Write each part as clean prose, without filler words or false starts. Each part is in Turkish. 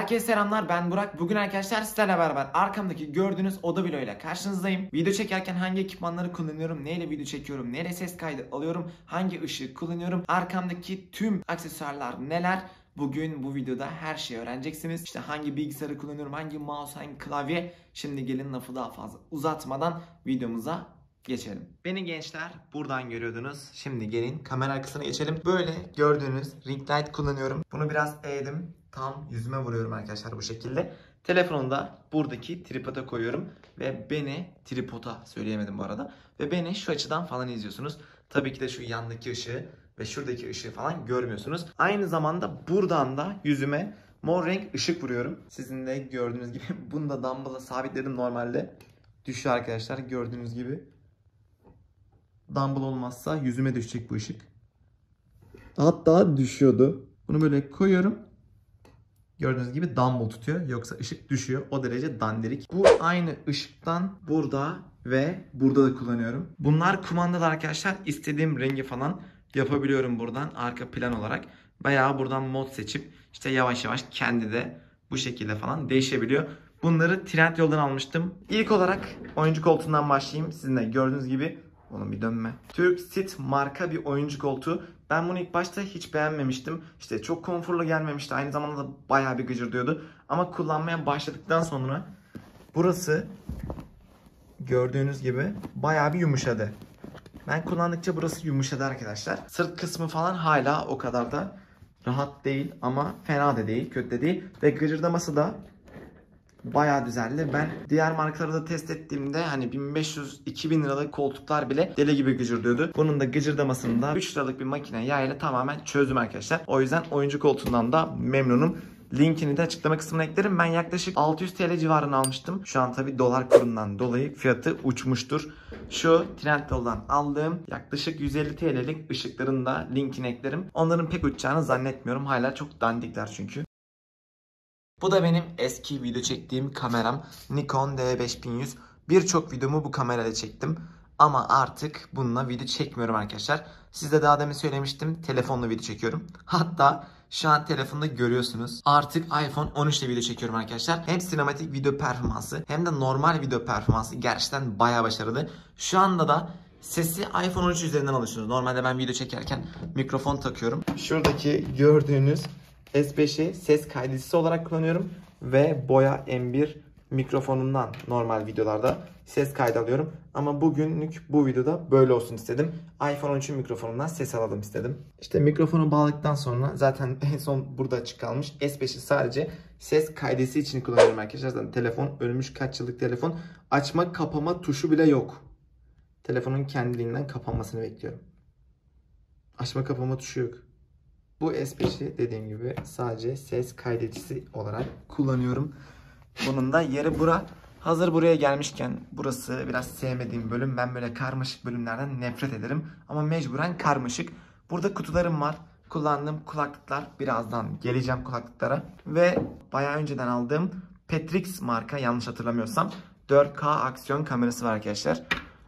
Herkese selamlar, ben Burak. Bugün arkadaşlar sizlerle beraber arkamdaki gördüğünüz oda vlogu ile karşınızdayım. Video çekerken hangi ekipmanları kullanıyorum, neyle video çekiyorum, neyle ses kaydı alıyorum, hangi ışığı kullanıyorum, arkamdaki tüm aksesuarlar neler? Bugün bu videoda her şeyi öğreneceksiniz. İşte hangi bilgisayarı kullanıyorum, hangi mouse, hangi klavye. Şimdi gelin lafı daha fazla uzatmadan videomuza geçelim. Beni gençler buradan görüyordunuz. Şimdi gelin kamera arkasına geçelim. Böyle gördüğünüz ring light kullanıyorum. Bunu biraz eğdim. Tam yüzüme vuruyorum arkadaşlar bu şekilde. Telefonu da buradaki tripoda koyuyorum. Ve beni tripoda söyleyemedim bu arada. Ve beni şu açıdan falan izliyorsunuz. Tabii ki de şu yandaki ışığı ve şuradaki ışığı falan görmüyorsunuz. Aynı zamanda buradan da yüzüme mor renk ışık vuruyorum. Sizin de gördüğünüz gibi bunu da dumbbell'a sabitledim normalde. Düşüyor arkadaşlar gördüğünüz gibi. Dumbbell olmazsa yüzüme düşecek bu ışık. Hatta düşüyordu. Bunu böyle koyuyorum. Gördüğünüz gibi dumbbell tutuyor. Yoksa ışık düşüyor. O derece dandirik. Bu aynı ışıktan burada ve burada da kullanıyorum. Bunlar kumandalı arkadaşlar. İstediğim rengi falan yapabiliyorum buradan arka plan olarak. Veya buradan mod seçip işte yavaş yavaş kendi de bu şekilde falan değişebiliyor. Bunları Trendyol'dan almıştım. İlk olarak oyuncu koltuğundan başlayayım. Sizin de gördüğünüz gibi. Oğlum bir dönme. Turkcit marka bir oyuncu koltuğu. Ben bunu ilk başta hiç beğenmemiştim. İşte çok konforlu gelmemişti. Aynı zamanda da bayağı bir gıcırdıyordu. Ama kullanmaya başladıktan sonra burası gördüğünüz gibi bayağı bir yumuşadı. Ben kullandıkça burası yumuşadı arkadaşlar. Sırt kısmı falan hala o kadar da rahat değil ama fena da değil, kötü de değil. Ve gıcırdaması da bayağı düzenli. Ben diğer markaları da test ettiğimde hani 1500-2000 liralık koltuklar bile deli gibi gıcırdıyordu. Bunun da gıcırdamasını da 3 liralık bir makine yağıyla tamamen çözdüm arkadaşlar. O yüzden oyuncu koltuğundan da memnunum. Linkini de açıklama kısmına eklerim. Ben yaklaşık 600 TL civarını almıştım. Şu an tabi dolar kurundan dolayı fiyatı uçmuştur. Şu Trendyol'dan aldığım yaklaşık 150 TL'lik ışıkların da linkini eklerim. Onların pek uçacağını zannetmiyorum. Hala çok dandikler çünkü. Bu da benim eski video çektiğim kameram Nikon D5100. Birçok videomu bu kamerayla çektim. Ama artık bununla video çekmiyorum arkadaşlar. Size daha demin söylemiştim. Telefonla video çekiyorum. Hatta şu an telefonda görüyorsunuz. Artık iPhone 13 ile video çekiyorum arkadaşlar. Hem sinematik video performansı hem de normal video performansı gerçekten bayağı başarılı. Şu anda da sesi iPhone 13 üzerinden alıyorsunuz. Normalde ben video çekerken mikrofon takıyorum. Şuradaki gördüğünüz S5'i ses kaydıcısı olarak kullanıyorum ve Boya M1 mikrofonundan normal videolarda ses kaydı alıyorum. Ama bugünlük bu videoda böyle olsun istedim. iPhone 13'ün mikrofonundan ses alalım istedim. İşte mikrofonu bağladıktan sonra zaten en son burada açık kalmış. S5'i sadece ses kaydısı için kullanıyorum arkadaşlar. Zaten telefon ölmüş, kaç yıllık telefon. Açma kapama tuşu bile yok. Telefonun kendiliğinden kapanmasını bekliyorum. Açma kapama tuşu yok. Bu S5'i dediğim gibi sadece ses kaydedicisi olarak kullanıyorum. Bunun da yeri bura. Hazır buraya gelmişken burası biraz sevmediğim bölüm. Ben böyle karmaşık bölümlerden nefret ederim. Ama mecburen karmaşık. Burada kutularım var. Kullandığım kulaklıklar. Birazdan geleceğim kulaklıklara. Ve bayağı önceden aldığım Petrix marka yanlış hatırlamıyorsam 4K aksiyon kamerası var arkadaşlar.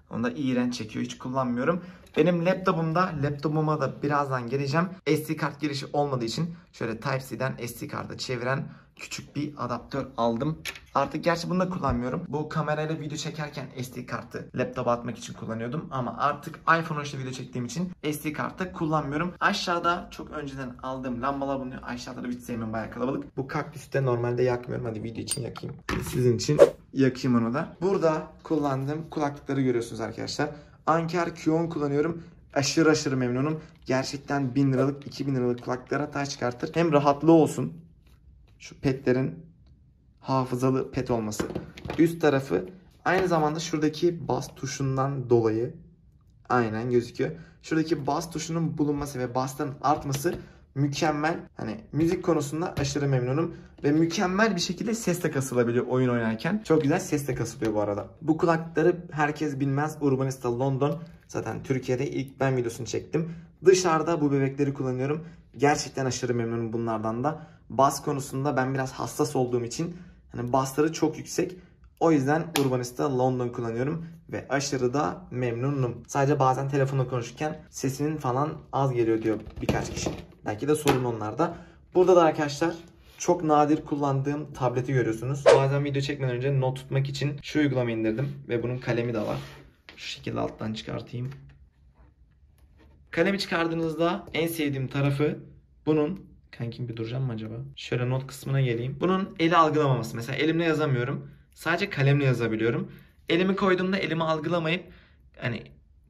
Onu da iğrenç çekiyor. Hiç kullanmıyorum. Benim laptopuma da birazdan geleceğim. SD kart girişi olmadığı için şöyle Type-C'den SD kartı çeviren küçük bir adaptör aldım. Artık gerçi bunu da kullanmıyorum. Bu kamerayla video çekerken SD kartı laptopa atmak için kullanıyordum. Ama artık iPhone 13'te video çektiğim için SD kartı kullanmıyorum. Aşağıda çok önceden aldığım lambalar bulunuyor. Aşağıda da hiç sevmem, bayağı kalabalık. Bu kaktüsü de normalde yakmıyorum. Hadi video için yakayım. Sizin için yakayım onu da. Burada kullandığım kulaklıkları görüyorsunuz arkadaşlar. Anker Q10 kullanıyorum. Aşırı memnunum. Gerçekten 1000 liralık 2000 liralık kulaklıklara taş çıkartır. Hem rahatlığı olsun. Şu petlerin hafızalı pet olması. Üst tarafı aynı zamanda şuradaki bas tuşundan dolayı aynen gözüküyor. Şuradaki bas tuşunun bulunması ve basların artması mükemmel. Hani müzik konusunda aşırı memnunum. Ve mükemmel bir şekilde ses de kasılabiliyor oyun oynarken. Çok güzel ses de kasılıyor bu arada. Bu kulaklıkları herkes bilmez. Urbanista London. Zaten Türkiye'de ilk ben videosunu çektim. Dışarıda bu bebekleri kullanıyorum. Gerçekten aşırı memnunum bunlardan da. Bas konusunda ben biraz hassas olduğum için hani basları çok yüksek. O yüzden Urbanista London kullanıyorum ve aşırı da memnunum. Sadece bazen telefonla konuşurken sesinin falan az geliyor diyor birkaç kişi. Belki de sorun onlarda. Burada da arkadaşlar çok nadir kullandığım tableti görüyorsunuz. Bazen video çekmeden önce not tutmak için şu uygulamayı indirdim ve bunun kalemi de var. Şu şekilde alttan çıkartayım. Kalemi çıkardığınızda en sevdiğim tarafı bunun, kankim bir duracağım mı acaba? Şöyle not kısmına geleyim. Bunun eli algılamaması. Mesela elimle yazamıyorum. Sadece kalemle yazabiliyorum. Elimi koyduğumda elimi algılamayıp hani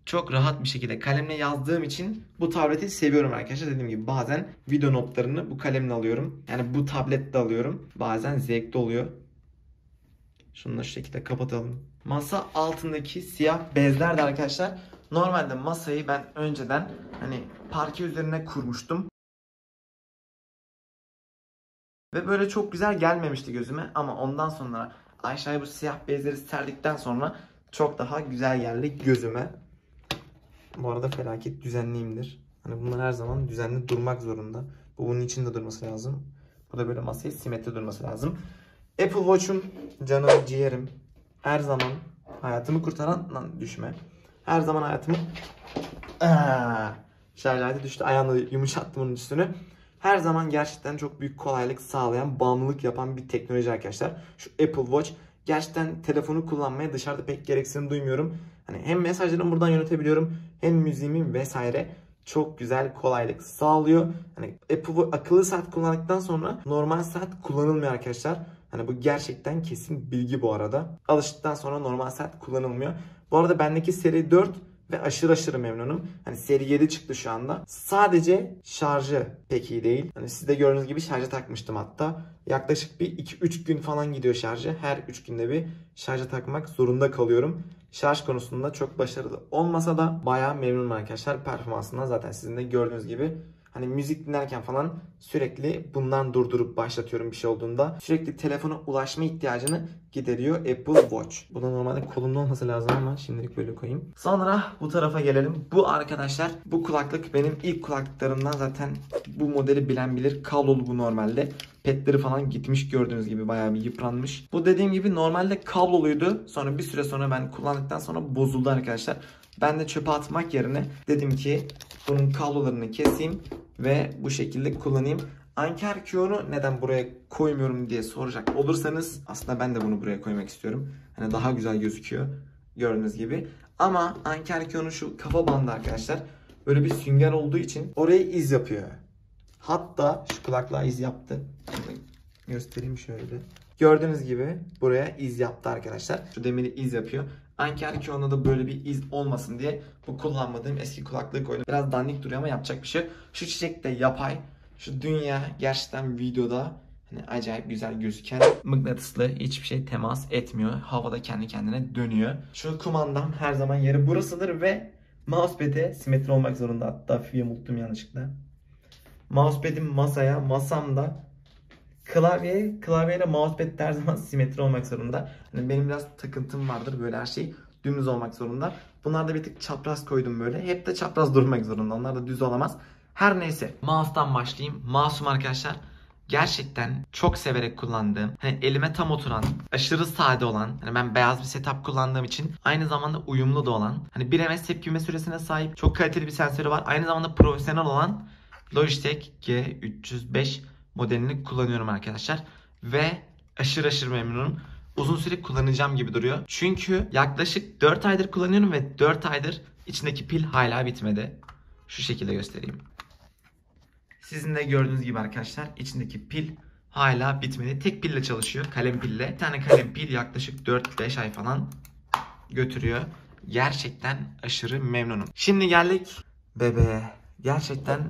çok rahat bir şekilde kalemle yazdığım için bu tableti seviyorum arkadaşlar. Dediğim gibi bazen video notlarını bu kalemle alıyorum. Yani bu tablette alıyorum. Bazen zevkli oluyor. Şunu da şu şekilde kapatalım. Masa altındaki siyah bezler de arkadaşlar. Normalde masayı ben önceden hani parke üzerine kurmuştum. Ve böyle çok güzel gelmemişti gözüme. Ama ondan sonra aşağıya bu siyah bezleri serdikten sonra çok daha güzel geldi gözüme. Bu arada felaket düzenliyimdir. Hani bunlar her zaman düzenli durmak zorunda. Bu bunun içinde durması lazım. Bu da böyle masaya simetri durması lazım. Apple Watch'um canım ciğerim. Her zaman hayatımı kurtaran lan düşme. Her zaman hayatımı şarj aleti düştü. Ayağımla yumuşattım onun üstünü. Her zaman gerçekten çok büyük kolaylık sağlayan, bağımlılık yapan bir teknoloji arkadaşlar. Şu Apple Watch. Gerçekten telefonu kullanmaya dışarıda pek gereksinim duymuyorum. Hani hem mesajlarımı buradan yönetebiliyorum, hem müziğimi vesaire. Çok güzel kolaylık sağlıyor. Hani Apple akıllı saat kullandıktan sonra normal saat kullanılmıyor arkadaşlar. Hani bu gerçekten kesin bilgi bu arada. Alıştıktan sonra normal saat kullanılmıyor. Bu arada bendeki seri 4 ve aşırı memnunum. Hani seri 7 çıktı şu anda. Sadece şarjı pek iyi değil. Hani siz de gördüğünüz gibi şarja takmıştım hatta. Yaklaşık bir 2-3 gün falan gidiyor şarjı. Her 3 günde bir şarja takmak zorunda kalıyorum. Şarj konusunda çok başarılı olmasa da bayağı memnunum arkadaşlar performansından. Zaten sizin de gördüğünüz gibi hani müzik dinlerken falan sürekli bundan durdurup başlatıyorum bir şey olduğunda. Sürekli telefona ulaşma ihtiyacını gideriyor Apple Watch. Bu da normalde kolumda olması lazım ama şimdilik böyle koyayım. Sonra bu tarafa gelelim. Bu arkadaşlar, bu kulaklık benim ilk kulaklıklarımdan, zaten bu modeli bilen bilir. Kablolu bu normalde. Petleri falan gitmiş, gördüğünüz gibi bayağı bir yıpranmış. Bu dediğim gibi normalde kabloluydu. Sonra bir süre sonra ben kullandıktan sonra bozuldu arkadaşlar. Ben de çöpe atmak yerine dedim ki bunun kablolarını keseyim ve bu şekilde kullanayım. Anker Q'nu neden buraya koymuyorum diye soracak olursanız, aslında ben de bunu buraya koymak istiyorum. Hani daha güzel gözüküyor gördüğünüz gibi. Ama Anker Q'nun şu kafa bandı arkadaşlar böyle bir sünger olduğu için oraya iz yapıyor. Hatta şu kulaklığa iz yaptı. Göstereyim şöyle. Gördüğünüz gibi buraya iz yaptı arkadaşlar. Şu demiri iz yapıyor. Anker Q'nda da böyle bir iz olmasın diye bu kullanmadığım eski kulaklığı koydum. Biraz dandik duruyor ama yapacak bir şey yok. Şu çiçek de yapay. Şu dünya gerçekten videoda hani acayip güzel gözüken, mıknatıslı, hiçbir şey temas etmiyor. Havada kendi kendine dönüyor. Şu kumandam her zaman yeri burasıdır ve mousepad'e simetri olmak zorunda. Hatta hafif unuttum yanlışlıkla. Mousepad'im masaya, masamda klavyeyle mousepad her zaman simetri olmak zorunda. Hani benim biraz takıntım vardır, böyle her şey dümdüz olmak zorunda. Bunlar da bir tık çapraz koydum böyle. Hep de çapraz durmak zorunda. Onlar da düz olamaz. Her neyse. Mouse'dan başlayayım. Mouse'um arkadaşlar gerçekten çok severek kullandığım, hani elime tam oturan, aşırı sade olan, hani ben beyaz bir setup kullandığım için aynı zamanda uyumlu da olan, hani 1 ms tepkime süresine sahip, çok kaliteli bir sensörü var. Aynı zamanda profesyonel olan Logitech G305 modelini kullanıyorum arkadaşlar. Ve aşırı memnunum. Uzun süre kullanacağım gibi duruyor. Çünkü yaklaşık 4 aydır kullanıyorum ve 4 aydır içindeki pil hala bitmedi. Şu şekilde göstereyim. Sizin de gördüğünüz gibi arkadaşlar içindeki pil hala bitmedi. Tek pille çalışıyor, kalem pille. Bir tane kalem pil yaklaşık 4-5 ay falan götürüyor. Gerçekten aşırı memnunum. Şimdi geldik bebeğe. Gerçekten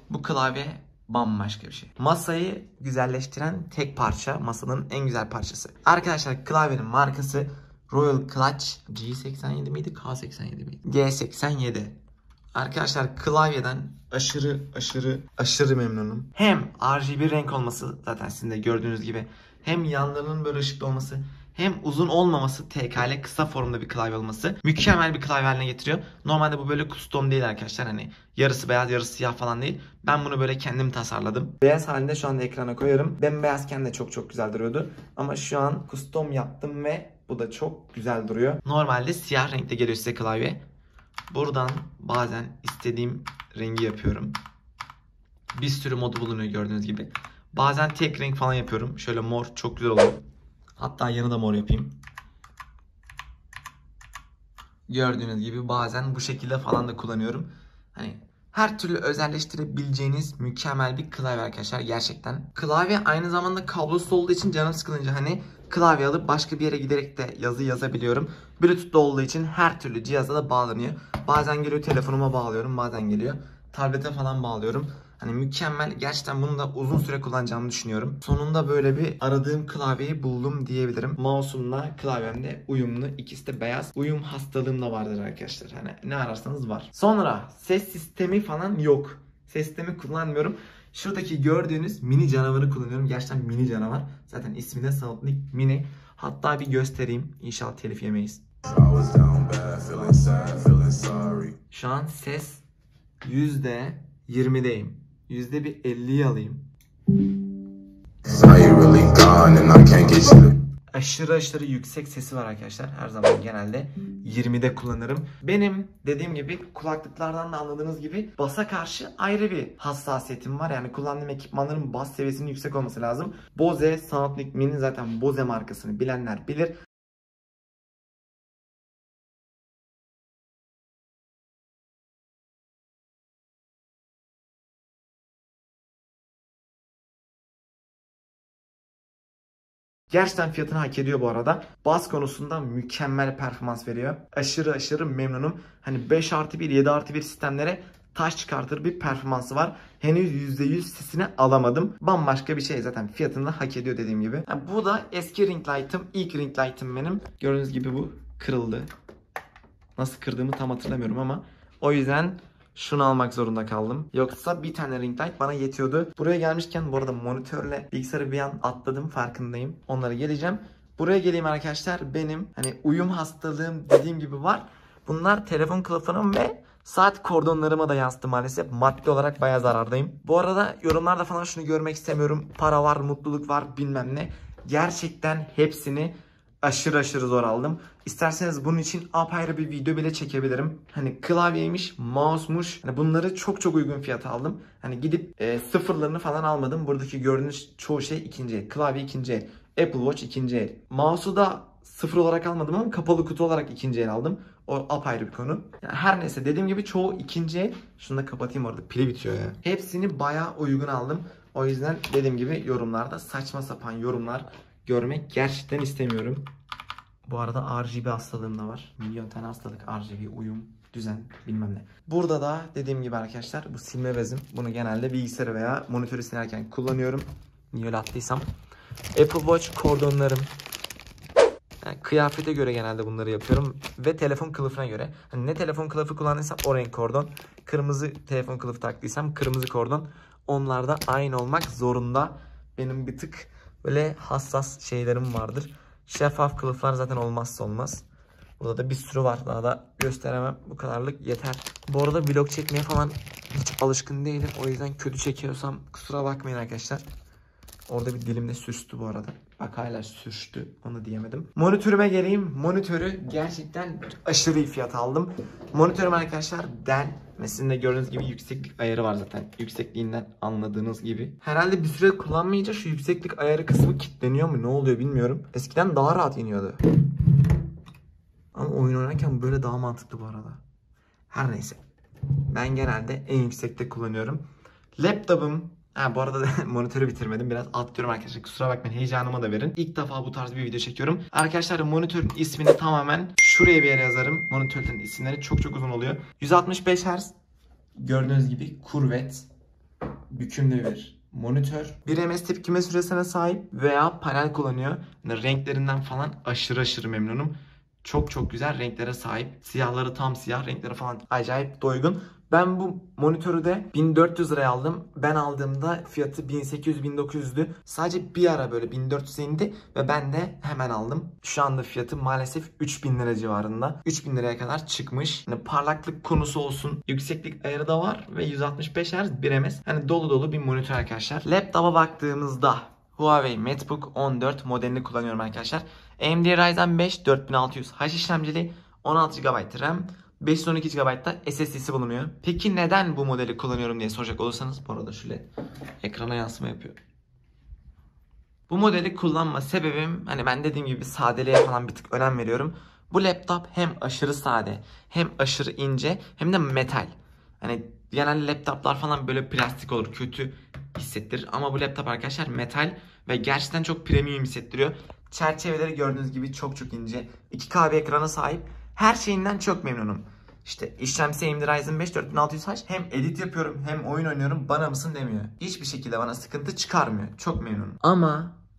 bu klavye bambaşka bir şey. Masayı güzelleştiren tek parça, masanın en güzel parçası. Arkadaşlar klavyenin markası Royal Clutch G87 miydi? K87 miydi? G87. Arkadaşlar klavyeden aşırı memnunum. Hem RGB renk olması, zaten sizin de gördüğünüz gibi, hem yanlarının böyle ışıklı olması, hem uzun olmaması, TKL kısa formda bir klavye olması mükemmel bir klavye haline getiriyor. Normalde bu böyle custom değil arkadaşlar, hani yarısı beyaz yarısı siyah falan değil. Ben bunu böyle kendim tasarladım. Beyaz halinde şu anda ekrana koyarım. Bembeyazken de çok güzel duruyordu. Ama şu an custom yaptım ve bu da çok güzel duruyor. Normalde siyah renkte geliyor size klavye. Buradan bazen istediğim rengi yapıyorum. Bir sürü modu bulunuyor gördüğünüz gibi. Bazen tek renk falan yapıyorum. Şöyle mor çok güzel oluyor. Hatta yanı da mor yapayım. Gördüğünüz gibi bazen bu şekilde falan da kullanıyorum. Hani her türlü özelleştirebileceğiniz mükemmel bir klavye arkadaşlar gerçekten. Klavye aynı zamanda kablosuz olduğu için canım sıkılınca hani klavye alıp başka bir yere giderek de yazı yazabiliyorum. Bluetooth'lu olduğu için her türlü cihaza da bağlanıyor. Bazen geliyor telefonuma bağlıyorum, bazen geliyor tablete falan bağlıyorum. Hani mükemmel. Gerçekten bunu da uzun süre kullanacağımı düşünüyorum. Sonunda böyle bir aradığım klavyeyi buldum diyebilirim. Mouse'umla klavyemde uyumlu. İkisi de beyaz. Uyum hastalığım da vardır arkadaşlar. Hani ne ararsanız var. Sonra ses sistemi falan yok. Ses sistemi kullanmıyorum. Şuradaki gördüğünüz mini canavarı kullanıyorum. Gerçekten mini canavar. Zaten ismi de Soundlink Mini. Hatta bir göstereyim. İnşallah telif yemeyiz. Şu an ses %20'deyim. %50'yi alayım. Aşırı yüksek sesi var arkadaşlar. Her zaman genelde 20'de kullanırım. Benim dediğim gibi kulaklıklardan da anladığınız gibi basa karşı ayrı bir hassasiyetim var. Yani kullandığım ekipmanların bas seviyesinin yüksek olması lazım. Bose Soundlink Mini, zaten Bose markasını bilenler bilir. Gerçekten fiyatını hak ediyor bu arada. Bas konusunda mükemmel performans veriyor. Aşırı memnunum. Hani 5+1, 7+1 sistemlere taş çıkartır bir performansı var. Henüz %100 sesini alamadım. Bambaşka bir şey, zaten fiyatını da hak ediyor dediğim gibi. Yani bu da eski ring light'ım. İlk ring light'ım benim. Gördüğünüz gibi bu kırıldı. Nasıl kırdığımı tam hatırlamıyorum ama o yüzden şunu almak zorunda kaldım. Yoksa bir tane ring light bana yetiyordu. Buraya gelmişken bu arada monitörle bilgisayarı bir an atladım, farkındayım. Onlara geleceğim. Buraya geleyim arkadaşlar. Benim hani uyum hastalığım dediğim gibi var. Bunlar telefon kılıfım ve saat kordonlarıma da yansıdı maalesef. Maddi olarak bayağı zarardayım. Bu arada yorumlarda falan şunu görmek istemiyorum. Para var, mutluluk var, bilmem ne. Gerçekten hepsini aşırı zor aldım. İsterseniz bunun için apayrı bir video bile çekebilirim. Hani klavyeymiş, mouse'muş. Hani bunları çok uygun fiyata aldım. Hani gidip sıfırlarını falan almadım. Buradaki gördüğünüz çoğu şey ikinci el. Klavye ikinci el. Apple Watch ikinci el. Mouse'u da sıfır olarak almadım ama kapalı kutu olarak ikinci el aldım. O apayrı bir konu. Yani her neyse, dediğim gibi çoğu ikinci el. Şunu da kapatayım, orada pili bitiyor ya. Hepsini bayağı uygun aldım. O yüzden dediğim gibi yorumlarda saçma sapan yorumlar görmek gerçekten istemiyorum. Bu arada RGB hastalığım da var. Milyon tane hastalık, RGB, uyum, düzen, bilmem ne. Burada da dediğim gibi arkadaşlar bu silme bezim. Bunu genelde bilgisayarı veya monitörü silerken kullanıyorum. Niye öyle attıysam. Apple Watch kordonlarım. Yani kıyafete göre genelde bunları yapıyorum. Ve telefon kılıfına göre. Hani ne telefon kılıfı kullandıysam o renk kordon. Kırmızı telefon kılıfı taktıysam kırmızı kordon. Onlar da aynı olmak zorunda. Benim bir tık böyle hassas şeylerim vardır. Şeffaf kılıflar zaten olmazsa olmaz. Burada da bir sürü var. Daha da gösteremem. Bu kadarlık yeter. Bu arada vlog çekmeye falan hiç alışkın değilim. O yüzden kötü çekiyorsam kusura bakmayın arkadaşlar. Orada bir dilimde sürçtü bu arada. Bak hala sürçtü. Onu diyemedim. Monitörüme geleyim. Monitörü gerçekten aşırı iyi fiyat aldım. Monitörüm arkadaşlar Dell. Mesela gördüğünüz gibi yükseklik ayarı var zaten. Yüksekliğinden anladığınız gibi. Herhalde bir süre kullanmayınca şu yükseklik ayarı kısmı kilitleniyor mu? Ne oluyor bilmiyorum. Eskiden daha rahat iniyordu. Ama oyun oynarken böyle daha mantıklı bu arada. Her neyse. Ben genelde en yüksekte kullanıyorum. Laptopum. Bu arada monitörü bitirmedim. Biraz atlıyorum arkadaşlar. Kusura bakmayın. Heyecanıma da verin. İlk defa bu tarz bir video çekiyorum. Arkadaşlar monitörün ismini tamamen şuraya bir yere yazarım. Monitörlerin isimleri çok uzun oluyor. 165 Hz. Gördüğünüz gibi kurvet. Bükümlü bir monitör. 1 ms tepkime süresine sahip veya panel kullanıyor. Yani renklerinden falan aşırı memnunum. Çok güzel renklere sahip. Siyahları tam siyah, renkleri falan acayip doygun. Ben bu monitörü de 1400 liraya aldım. Ben aldığımda fiyatı 1800-1900'dü. Sadece bir ara böyle 1400'e indi ve ben de hemen aldım. Şu anda fiyatı maalesef 3000 lira civarında. 3000 liraya kadar çıkmış. Yani parlaklık konusu olsun, yükseklik ayarı da var ve 165 Hz 1 ms. Hani dolu bir monitör arkadaşlar. Laptopa baktığımızda Huawei MateBook 14 modelini kullanıyorum arkadaşlar. AMD Ryzen 5 4600H işlemcili, 16 GB RAM, 512 GB da SSD'si bulunuyor. Peki neden bu modeli kullanıyorum diye soracak olursanız, bu arada şöyle ekrana yansıma yapıyor. Bu modeli kullanma sebebim, hani ben dediğim gibi sadeliğe falan bir tık önem veriyorum. Bu laptop hem aşırı sade, hem aşırı ince, hem de metal. Hani genelde laptoplar falan böyle plastik olur, kötü hissettirir. Ama bu laptop arkadaşlar metal ve gerçekten çok premium hissettiriyor. Çerçeveleri gördüğünüz gibi çok ince. 2K bir ekrana sahip. Her şeyinden çok memnunum. İşte işlemci AMD Ryzen 5 4600H, hem edit yapıyorum hem oyun oynuyorum, bana mısın demiyor. Hiçbir şekilde bana sıkıntı çıkarmıyor. Çok memnunum.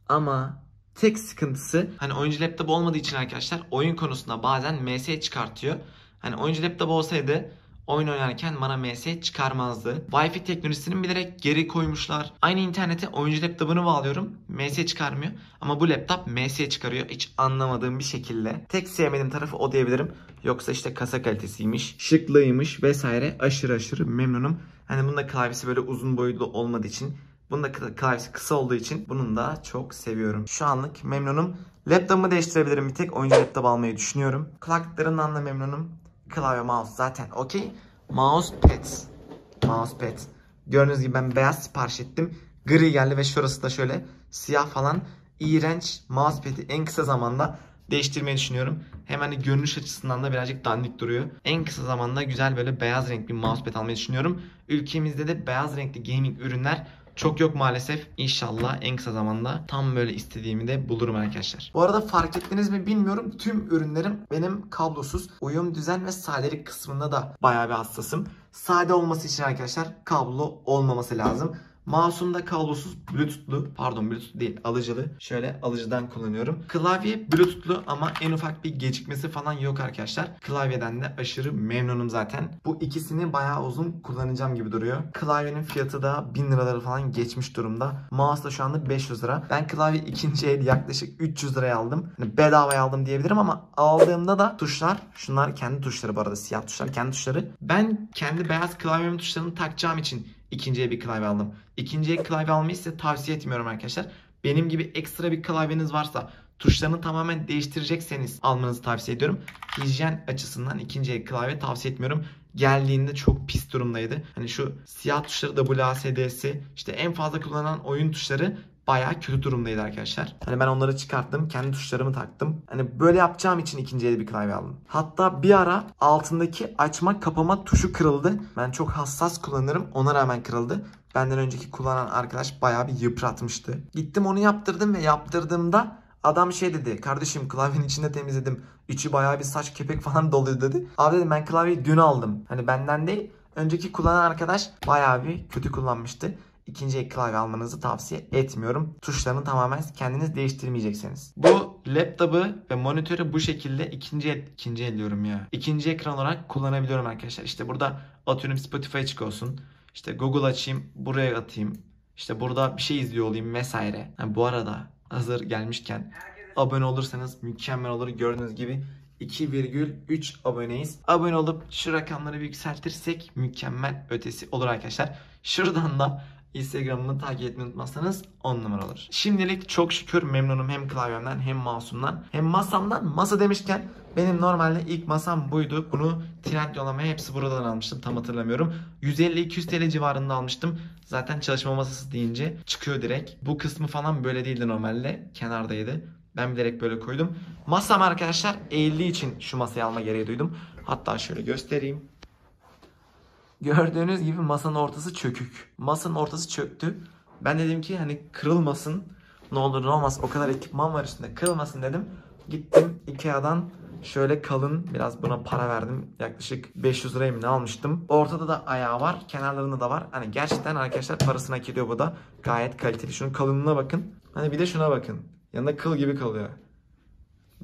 Ama tek sıkıntısı, hani oyuncu laptop olmadığı için arkadaşlar oyun konusunda bazen MS çıkartıyor. Hani oyuncu laptop olsaydı oyun oynarken bana MS çıkarmazdı. Wi-Fi teknolojisini bilerek geri koymuşlar. Aynı internete oyuncu laptopunu bağlıyorum, MS çıkarmıyor. Ama bu laptop MS çıkarıyor. Hiç anlamadığım bir şekilde. Tek sevmediğim tarafı o diyebilirim. Yoksa işte kasa kalitesiymiş, şıklığıymış vesaire, aşırı memnunum. Hani bunda klavyesi böyle uzun boyutlu olmadığı için, bunun da klavyesi kısa olduğu için bunun da çok seviyorum. Şu anlık memnunum. Laptopumu değiştirebilirim bir tek. Oyuncu laptop almayı düşünüyorum. Kulaklıklarından da memnunum. Klavye, mouse zaten okey. Mousepad. Gördüğünüz gibi ben beyaz sipariş ettim. Gri geldi ve şurası da şöyle siyah falan. İğrenç mousepad'i en kısa zamanda değiştirmeyi düşünüyorum. Hem hani görünüş açısından da birazcık dandik duruyor. En kısa zamanda güzel böyle beyaz renkli bir mousepad almayı düşünüyorum. Ülkemizde de beyaz renkli gaming ürünler çok yok maalesef. İnşallah en kısa zamanda tam böyle istediğimi de bulurum arkadaşlar. Bu arada fark ettiniz mi bilmiyorum, tüm ürünlerim benim kablosuz. Uyum, düzen ve sadelik kısmında da bayağı bir hassasım. Sade olması için arkadaşlar kablo olmaması lazım. Mouse'um da kablosuz, Bluetooth değil, alıcılı. Şöyle alıcıdan kullanıyorum. Klavye Bluetooth'lu ama en ufak bir gecikmesi falan yok arkadaşlar. Klavyeden de aşırı memnunum zaten. Bu ikisini bayağı uzun kullanacağım gibi duruyor. Klavyenin fiyatı da 1000 liraları falan geçmiş durumda. Mouse da şu anda 500 lira. Ben klavye ikinci el yaklaşık 300 liraya aldım. Yani bedavaya aldım diyebilirim ama aldığımda da tuşlar, şunlar kendi tuşları bu arada, siyah tuşlar kendi tuşları. Ben kendi beyaz klavyemin tuşlarını takacağım için İkinciye bir klavye aldım. İkinciye klavye almayı size tavsiye etmiyorum arkadaşlar. Benim gibi ekstra bir klavyeniz varsa, tuşlarını tamamen değiştirecekseniz almanızı tavsiye ediyorum. Hijyen açısından ikinciye klavye tavsiye etmiyorum. Geldiğinde çok pis durumdaydı. Hani şu siyah tuşları, WASD'si, işte en fazla kullanılan oyun tuşları bayağı kötü durumdaydı arkadaşlar. Hani ben onları çıkarttım, kendi tuşlarımı taktım. Hani böyle yapacağım için ikinci el bir klavye aldım. Hatta bir ara altındaki açma kapama tuşu kırıldı. Ben çok hassas kullanırım, ona rağmen kırıldı. Benden önceki kullanan arkadaş bayağı bir yıpratmıştı. Gittim onu yaptırdım ve yaptırdığımda adam şey dedi: kardeşim klavyenin içinde temizledim, İçi bayağı bir saç kepek falan doluyor dedi. Abi dedim ben klavyeyi dün aldım. Hani benden değil, önceki kullanan arkadaş bayağı bir kötü kullanmıştı. İkinci el klavye almanızı tavsiye etmiyorum. Tuşlarını tamamen kendiniz değiştirmeyeceksiniz. Bu laptopu ve monitörü bu şekilde ikinci el diyorum ya. İkinci ekran olarak kullanabiliyorum arkadaşlar. İşte burada atıyorum Spotify açık olsun. İşte Google açayım, buraya atayım. İşte burada bir şey izliyor olayım vesaire. Yani bu arada hazır gelmişken abone olursanız mükemmel olur. Gördüğünüz gibi 2,3 aboneyiz. Abone olup şu rakamları bir yükseltirsek mükemmel ötesi olur arkadaşlar. Şuradan da Instagram'ımı takip etmeyi unutmazsanız 10 numara olur. Şimdilik çok şükür memnunum hem klavyemden hem mouse'umdan hem masamdan. Masa demişken benim normalde ilk masam buydu. Bunu Trendyol'lamaya hepsi buradan almıştım, tam hatırlamıyorum. 150-200 TL civarında almıştım. Zaten çalışma masası deyince çıkıyor direkt. Bu kısmı falan böyle değildi normalde. Kenardaydı. Ben bilerek böyle koydum. Masam arkadaşlar eğildiği için şu masayı alma gereği duydum. Hatta şöyle göstereyim. Gördüğünüz gibi masanın ortası çökük. Masanın ortası çöktü. Ben dedim ki hani kırılmasın. Ne olur ne olmaz, o kadar ekipman var üstünde, kırılmasın dedim. Gittim Ikea'dan şöyle kalın, biraz buna para verdim. Yaklaşık 500 liraya mı ne almıştım. Ortada da ayağı var, kenarlarında da var. Hani gerçekten arkadaşlar parasını hak ediyor bu da. Gayet kaliteli. Şunun kalınlığına bakın. Hani bir de şuna bakın. Yanında kıl gibi kalıyor.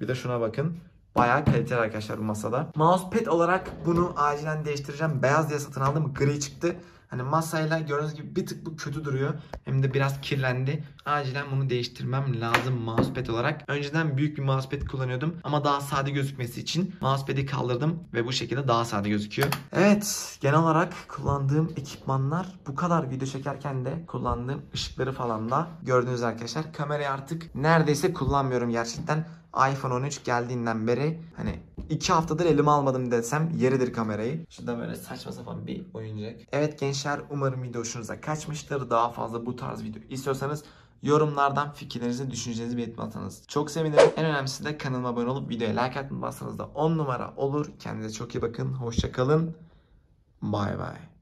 Bir de şuna bakın. Bayağı kaliteli arkadaşlar bu masada. Mousepad olarak bunu acilen değiştireceğim. Beyaz diye satın aldım, gri çıktı. Hani masayla gördüğünüz gibi bir tık bu kötü duruyor. Hem de biraz kirlendi. Acilen bunu değiştirmem lazım mousepad olarak. Önceden büyük bir mousepad kullanıyordum ama daha sade gözükmesi için mousepad'i kaldırdım ve bu şekilde daha sade gözüküyor. Evet, genel olarak kullandığım ekipmanlar bu kadar. Video çekerken de kullandığım ışıkları falan da gördüğünüz arkadaşlar. Kamerayı artık neredeyse kullanmıyorum gerçekten. iPhone 13 geldiğinden beri hani 2 haftadır elime almadım desem yeridir kamerayı. Şurada böyle saçma sapan bir oyuncak. Evet gençler, umarım video hoşunuza kaçmıştır. Daha fazla bu tarz video istiyorsanız yorumlardan fikirlerinizi, düşüncelerinizi belirtmezseniz çok sevinirim. En önemlisi de kanalıma abone olup videoya like atmazsanız da 10 numara olur. Kendinize çok iyi bakın. Hoşça kalın. Bay bay.